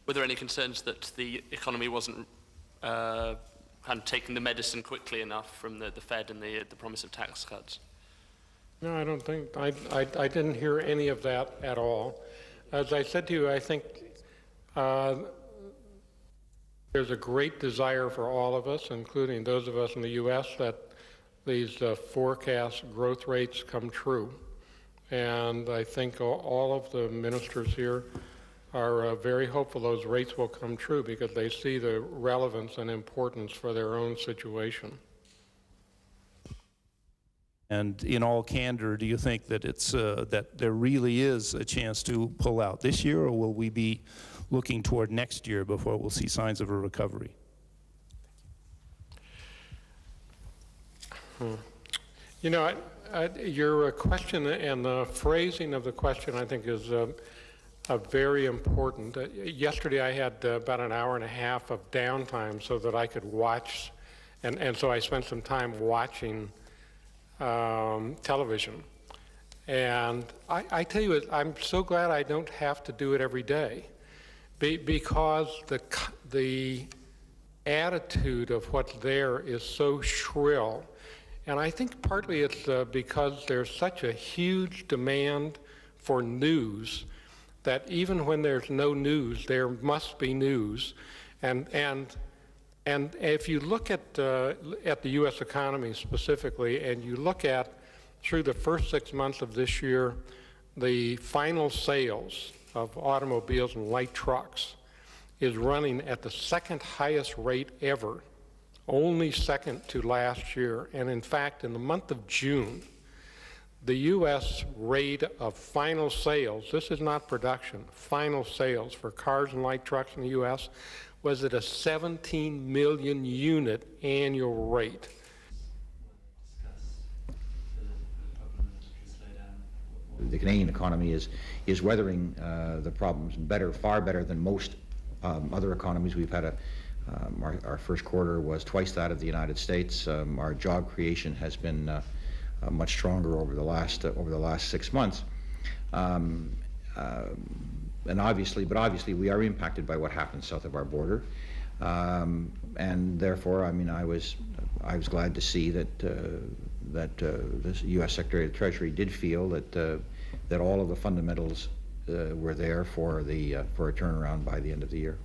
were there any concerns that the economy wasn't kind of taking the medicine quickly enough from the Fed and the promise of tax cuts? No, I don't think, I didn't hear any of that at all. As I said to you, I think there's a great desire for all of us, including those of us in the U.S., that these forecast growth rates come true. And I think all of the ministers here are very hopeful those rates will come true because they see the relevance and importance for their own situation. And in all candor, do you think that it's that there really is a chance to pull out this year, or will we be looking toward next year before we'll see signs of a recovery? You know, your question and the phrasing of the question, I think, is very important. Yesterday I had about an hour and a half of downtime so that I could watch, and so I spent some time watching television. And I tell you, I'm so glad I don't have to do it every day, because the attitude of what's there is so shrill. And I think partly it's because there's such a huge demand for news that even when there's no news, there must be news. And if you look at the U.S. economy specifically, and you look at through the first 6 months of this year, the final sales of automobiles and light trucks is running at the second highest rate ever, only second to last year. And in fact, in the month of June, the U.S. rate of final sales, this is not production, final sales for cars and light trucks in the U.S. was at a 17 million unit annual rate. The Canadian economy is weathering the problems better, far better than most other economies. We've had our first quarter was twice that of the United States. Our job creation has been much stronger over the last 6 months. And obviously we are impacted by what happens south of our border. And therefore, I mean, I was glad to see that the U.S. Secretary of the Treasury did feel that all of the fundamentals were there for a turnaround by the end of the year.